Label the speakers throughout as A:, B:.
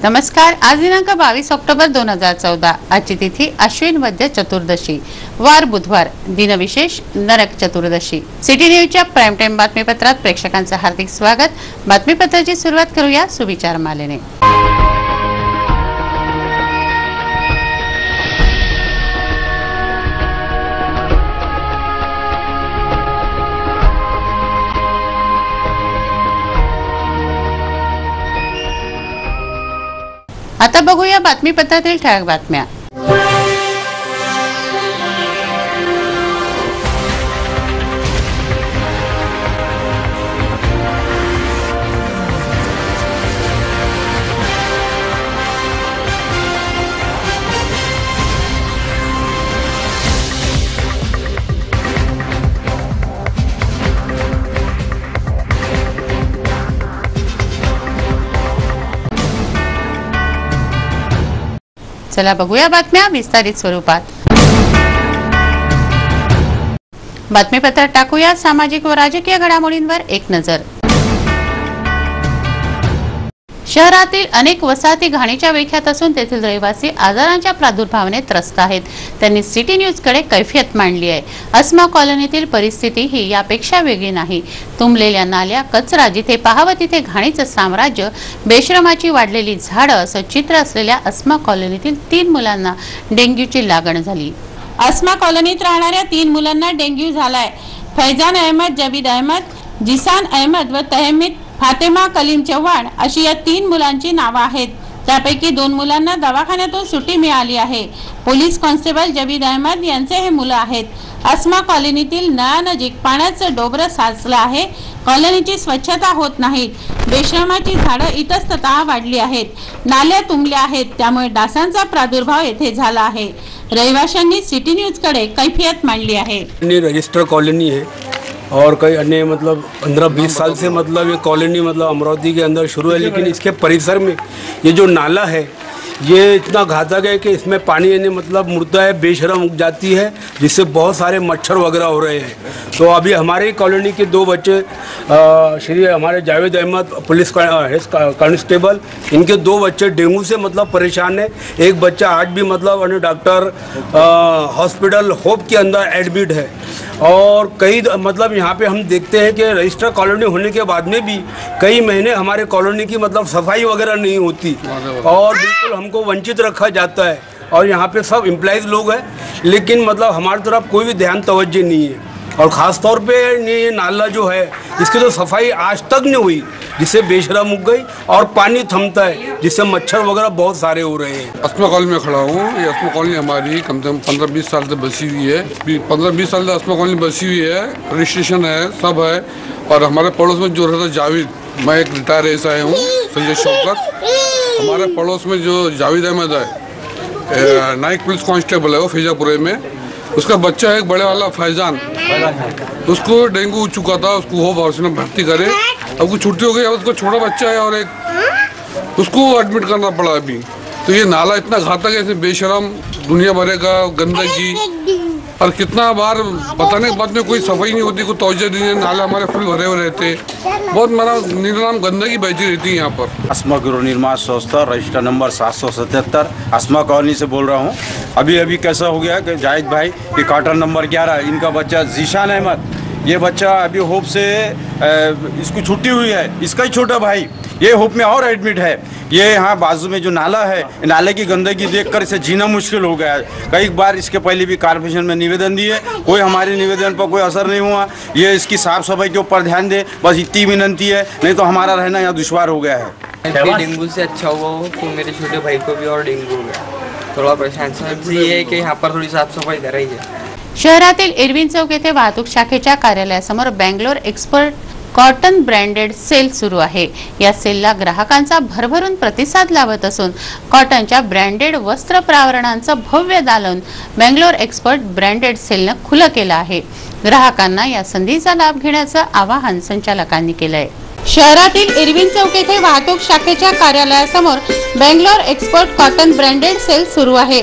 A: नमस्कार। आज दिनांक 22 ऑक्टोबर 2014। आजची तिथी अश्विन वद्य चतुर्दशी, वार बुधवार, दिनविशेष नरक चतुर्दशी। सिटी न्यूजच्या प्राइम टाइम बातमीपत्रात प्रेक्षकांचं हार्दिक स्वागत। बातमीपत्राची सुरुवात करूया सुविचार मालेने। आता बघूया बातमीपत्रातील ठळक बातम्या। चला बघूया बातम्या विस्तारित स्वरूपात। बातमीपत्रात टाकूया सामाजिक व राजकीय घडामोडींवर एक नजर। शहरातील अनेक वसाहती घाणीच्या विळख्यात असून तेथील रहिवासी आजारांच्या प्रादुर्भावाने त्रस्त आहेत। त्यांनी सिटी न्यूजकडे कैफियत मांडली आहे। अस्मा कॉलनीतील परिस्थिती ही यापेक्षा वेगळी नाही। तुंबलेल्या नाल्या, कचरा, जिथे पाहावं तिथे घाणीचं साम्राज्य, बेशरमाची वाढलेली झाडं असं चित्र असलेल्या अस्मा कॉलनीतील 3 मुलांना डेंग्यूची लागण झाली। अस्मा कॉलनीत राहणाऱ्या 3 मुलांना डेंग्यू झालाय। फैजान अहमद, जबीद अहमद, जिसान अहमद व तहमीद फातेमा कलीम चव्हाण अशी या 3 मुलांची नावे आहेत। त्यापैकी 2 मुलांना दवाखान्यातून सुट्टी मिळाली आहे। पोलीस कॉन्स्टेबल जबीद अहमद यांचे हे मुलं आहेत। अस्मा कॉलनीतील नळानजीक पाण्याचं डोबरं साचलं आहे। कॉलनीची स्वच्छता होत नाही। बेशरमाची झाडं इतस्ततः वाढली आहेत। नाल्या तुंबल्या आहेत, त्यामुळे डासांचा प्रादुर्भाव येथे झाला आहे। रहिवाशांनी सिटी न्यूजकडे कैफियत मांडली आहे।
B: रजिस्टर कॉलोनी है और कई अन्य मतलब 15-20 साल से मतलब ये कॉलोनी मतलब अमरावती के अंदर शुरू है, लेकिन इसके परिसर में ये जो नाला है ये इतना घातक है कि इसमें पानी यानी मतलब मुर्दा है, बेशरम उग जाती है, जिससे बहुत सारे मच्छर वगैरह हो रहे हैं। तो अभी हमारे कॉलोनी के 2 बच्चे श्री हमारे जावेद अहमद पुलिस कांस्टेबल, इनके 2 बच्चे डेंगू से मतलब परेशान है। एक बच्चा आज भी मतलब डॉक्टर हॉस्पिटल होप के अंदर एडमिट है। और कई मतलब यहाँ पे हम देखते हैं कि रजिस्टर कॉलोनी होने के बाद में भी कई महीने हमारे कॉलोनी की मतलब सफाई वगैरह नहीं होती और बिल्कुल हमको वंचित रखा जाता है। और यहाँ पे सब एम्प्लॉइज लोग हैं, लेकिन मतलब हमारी तरफ कोई भी ध्यान तवज्जो नहीं है। और ख़ास तौर पे ये नाला जो है इसकी तो सफाई आज तक नहीं हुई, जिससे बेशरम उग गई और पानी थमता है, जिससे मच्छर वगैरह बहुत सारे हो रहे हैं।
C: अस्मा कॉलोनी में खड़ा हूँ। ये अस्मा कॉलोनी हमारी कम से कम 15-20 साल से बसी हुई है। 15-20 साल से अस्मा कॉलोनी बसी हुई है, रजिस्ट्रेशन है, सब है। और हमारे पड़ोस में जो रहता जावेद, मैं एक रिटायर एसआई हूँ, संजय शौकत। हमारे पड़ोस में जो जावेद अहमद है, नाइक पुलिस कांस्टेबल है, वो फैजापुरे में। उसका बच्चा है एक बड़े वाला फैजान, उसको डेंगू हो चुका था, उसको होप हाउस में भर्ती करे। अब उसको छुट्टी हो गई, अब उसको छोटा बच्चा है और एक उसको एडमिट करना पड़ा अभी। तो ये नाला इतना घातक है, इसमें बेशरम दुनिया भरे का गंदगी, और कितना बार बताने के बाद में कोई सफाई नहीं होती, कोई तवज्जो नहीं है। नाले हमारे फुल भरे हुए रहते, बहुत मारा निर्नाम गंदगी बहती रहती है यहाँ पर।
D: अस्मा गृह निर्माण संस्था, रजिस्टर नंबर 777, अस्मा कॉलोनी से बोल रहा हूँ। अभी कैसा हो गया कि जाहिद भाई की क्वार्टर नंबर 11, इनका बच्चा जीशान अहमद, ये बच्चा अभी होप से इसको छुट्टी हुई है। इसका ही छोटा भाई ये होप में और एडमिट है। ये यहाँ बाजू में जो नाला है, नाले की गंदगी देखकर इसे जीना मुश्किल हो गया है। कई बार इसके पहले भी कॉर्पोरेशन में निवेदन दिए, कोई हमारे निवेदन पर कोई असर नहीं हुआ। ये इसकी साफ सफाई के ऊपर ध्यान दे, बस इतनी विनती है, नहीं तो हमारा रहना यहाँ दुश्वार हो गया है।
E: डेंगू से अच्छा हुआ हो तो मेरे छोटे भाई को भी और डेंगू हो गया। थोड़ा परेशान ये है कि यहाँ पर थोड़ी साफ सफाई कर रही है।
A: शहरातील इरविन चौक येथे वाहतूक शाखेच्या कार्यालयासमोर Bangalore expert cotton branded sale सुरू आहे। या सेलला ग्राहकांचा भरभरून प्रतिसाद लाभत असून कॉटनच्या ब्रँडेड वस्त्र प्रावरणांचं भव्य दालन बेंगलोर एक्सपर्ट ब्रँडेड सेलने खुलं केलं आहे। ग्राहकांना या संधीचा लाभ घेण्याचं आवाहन संचालकांनी केलंय। शहरातील इरविन चौक येथे वाहतूक शाखेच्या कार्यालयासमोर Bangalore expert cotton branded sale सुरू आहे।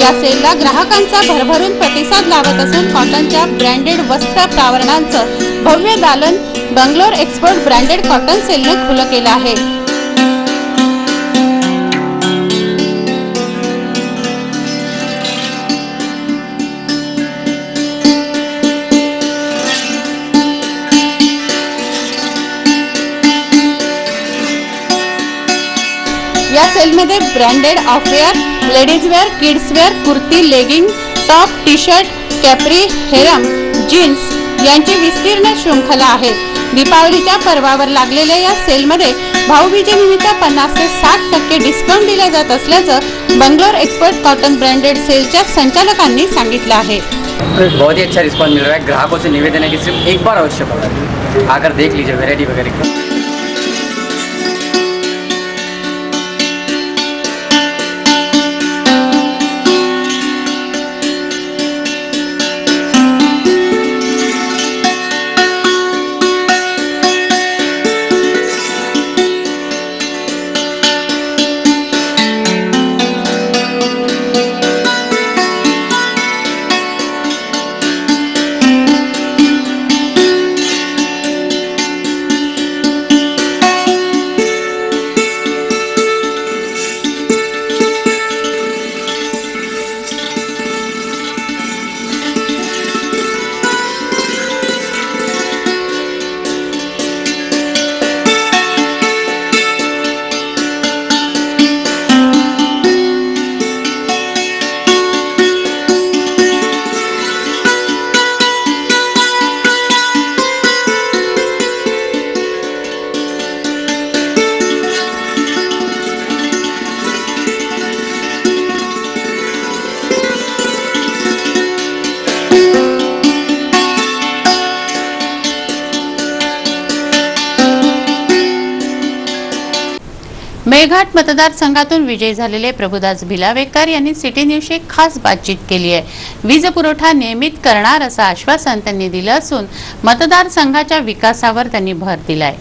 A: या सेलला ग्राहकांचा भरभरून प्रतिसाद लाभत असून कॉटनच्या ब्रँडेड वस्त्र प्रावरणांचं भव्य दालन बंगलोर एक्सपोर्ट ब्रँडेड कॉटन सेलने खुलं केलं आहे. या सेलमध्ये ब्रँडेड ऑफवेअर, ladies wear, kids wear, kurti, legging, top, T shirt, capri, harem, jeans यांची विस्तीर्ण शृंखला आहे. दीपावलीच्या पर्वावर लागलेल्या या सेलमध्ये भाऊबीजेनिमित्त 50 ते 60% डिस्काउंट दिले जात असल्याचं बंगलोर एक्सपोर्ट कॉटन ब्रँडेड सेलच्या संचालकांनी सांगितलं आहे.
F: बहुत ही अच्छा रिस्पॉन्स मिल रहा है. ग्राहकों से निवेदन है कि सिर्फ एक बार अवश्य पधारें, आकर देख लीजिए वैरायटी वगैरह.
A: मेळघाट मतदारसंघातून विजयी झालेले प्रभुदास भिलावेकर यांनी सिटी न्यूजशी खास बातचीत केली आहे. वीज पुरवठा नियमित करणार असं आश्वासन त्यांनी दिलं असून मतदारसंघाच्या विकासावर त्यांनी भर दिलाय.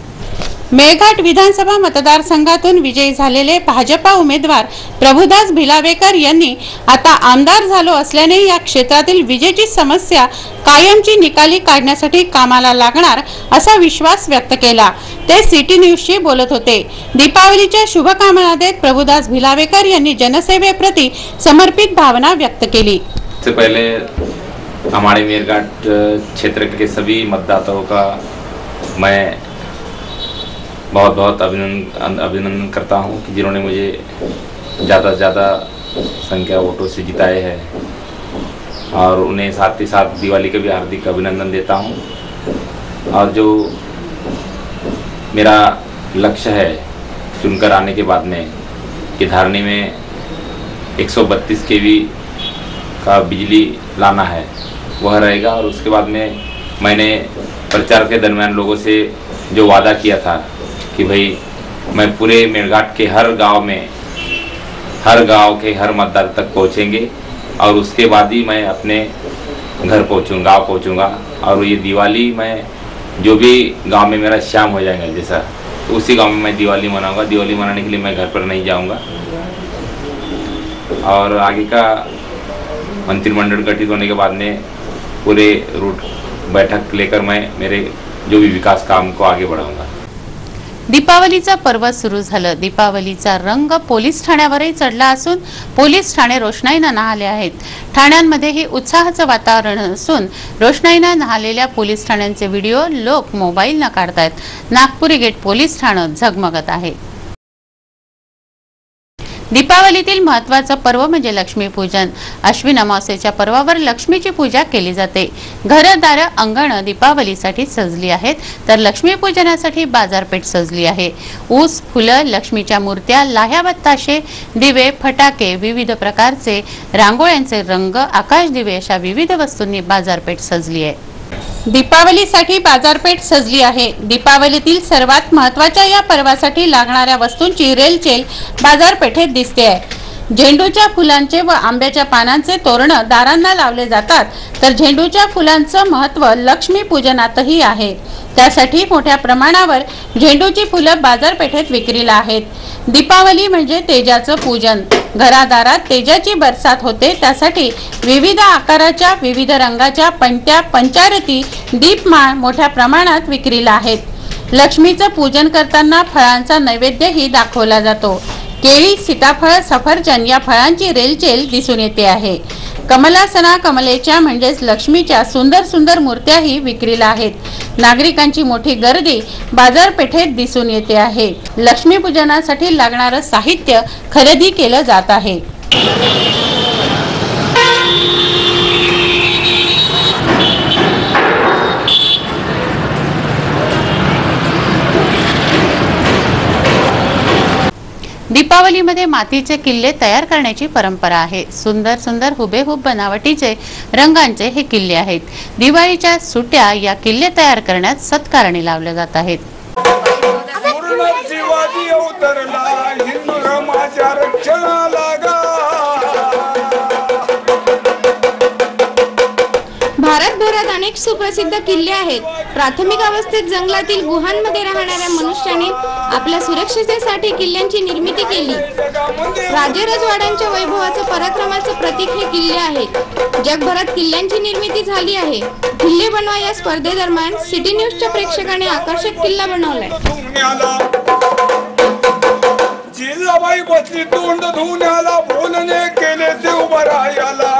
A: मेळघाट विधानसभा मतदारसंघातून विजयी झालेले भाजपा उमेदवार प्रभुदास भिलावेकर यांनी आता आमदार झालो असल्याने या क्षेत्रातील विजेची समस्या कायमची निकाली काढण्यासाठी कामाला लागणार असा विश्वास व्यक्त केला. ते सिटी न्यूजशी बोलत होते. दीपावलीच्या शुभकामना देत प्रभुदास भिलावेकर यांनी जनसेवेप्रती समर्पित भावना व्यक्त केली.
G: सबसे पहले हमारे मेरघाट क्षेत्र के सभी मतदाताओं का मैं बहुत बहुत अभिनंदन करता हूं कि जिन्होंने मुझे ज़्यादा से ज़्यादा संख्या वोटों से जिताए हैं और उन्हें साथ ही साथ दिवाली का भी हार्दिक अभिनंदन देता हूं. और जो मेरा लक्ष्य है चुनकर आने के बाद में कि धारणी में 132 kV का बिजली लाना है वह रहेगा. और उसके बाद में मैंने प्रचार के दरमियान लोगों से जो वादा किया था कि भाई मैं पूरे मेळघाट के हर गांव के हर मतदार तक पहुंचेंगे और उसके बाद ही मैं अपने घर पहुंचूंगा. और ये दिवाली मैं जो भी गांव में मेरा शाम हो जाएगा जैसा तो उसी गांव में मैं दिवाली मनाऊंगा. दिवाली मनाने के लिए मैं घर पर नहीं जाऊंगा. और आगे का मंत्रिमंडल गठित होने के बाद में पूरे रूट बैठक लेकर मैं मेरे जो भी विकास काम को आगे बढ़ाऊंगा.
A: दीपावलीचा पर्व सुरू झालं. दीपावलीचा रंग पोलीस ठाण्यावरही चढला असून पोलीस ठाणे रोषणाईनं न्हाले आहेत. ठाण्यांमध्येही उत्साहाचं वातावरण असून रोषणाईनं न्हालेल्या पोलीस ठाण्यांचे व्हिडिओ लोक मोबाईलनं काढतायत. नागपुरी गेट पोलीस ठाणं झगमगत आहे. दीपावलीतील महत्त्वाचं पर्व म्हणजे लक्ष्मीपूजन. अश्विन अमावास्येच्या पर्वावर लक्ष्मीची पूजा केली जाते. घरदारं अंगणं दीपावलीसाठी सजली आहेत तर लक्ष्मीपूजनासाठी बाजारपेठ सजली आहे. ऊस, फुलं, लक्ष्मीच्या मूर्त्या, लाह्या, बत्ताशे, दिवे, फटाके, विविध प्रकारचे रांगोळ्यांचे रंग, आकाशदिवे अशा विविध वस्तूंनी बाजारपेठ सजली आहे. दीपावलीसाठी बाजारपेठ सजली आहे. दीपावलीतील सर्वात महत्त्वाच्या या पर्वासाठी लागणाऱ्या वस्तूंची रेलचेल बाजारपेठेत दिसते आहे. झेंडूच्या फुलांचे व आंब्याच्या पानांचे तोरणं दारांना लावले जातात तर झेंडूच्या फुलांचं महत्त्व लक्ष्मी पूजनातही आहे. त्यासाठी मोठ्या प्रमाणावर झेंडूची फुलं बाजारपेठेत विक्रीला आहेत. दीपावली म्हणजे तेजाचं पूजन. घरादारात तेजाची बरसात होते, त्यासाठी विविध आकाराच्या विविध रंगाच्या पणत्या, पंचारती, दीपमाळ मोठ्या प्रमाणात विक्रीला आहेत। लक्ष्मीचं पूजन करताना फळांचा नैवेद्यही दाखवला जातो। केळी, सीताफळ, सफरचंद या फळांची रेलचेल दिसून येते आहे। कमलासना कमलेच्या म्हणजेच लक्ष्मीच्या सुंदर सुंदर मूर्त्याही विक्रीला आहेत। नागरिकांची मोठी गर्दी बाजारपेठेत दिसून येते आहे। लक्ष्मी पूजनासाठी लागणारं साहित्य खरेदी केलं जात आहे। दीपावलीमध्ये मातीचे किल्ले तयार करण्याची परंपरा आहे। सुंदर सुंदर हुबेहूब बनावटीचे रंगांचे हे किल्ले आहेत। दिवाळीच्या सुट्या या किल्ले तयार करण्यात सत्कारणी लावले जात आहेत।
H: भारतभरात अनेक सुप्रसिद्ध किल्ले आहेत। प्राथमिक अवस्थेत जंगलातील गुहांमध्ये राहणाऱ्या मनुष्याने आपल्या सुरक्षिततेसाठी किल्ल्यांची निर्मिती केली। राजवाड्यांच्या वैभवाचं पराक्रमाचं प्रतीक हे किल्ले आहेत। जगभरात किल्ल्यांची निर्मिती झाली आहे। किल्ले बनवा या स्पर्धेदरम्यान सिटी न्यूजच्या प्रेक्षकांनी आकर्षक किल्ला बनवलाय।
I: जिजाबाई बसली तोंड धुण्याला, बोलणे केले ते उभा राहायला।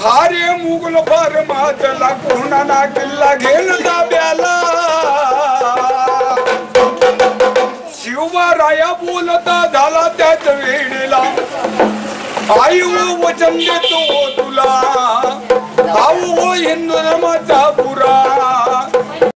I: हारे मुघल फारमातला कोणाला किल्ला घेण ताब्याला। शिवराया बोलता झाला त्याच वेळेला, आई वचन देतो तुला, भाऊ हिंदू धर्माचा पुरा।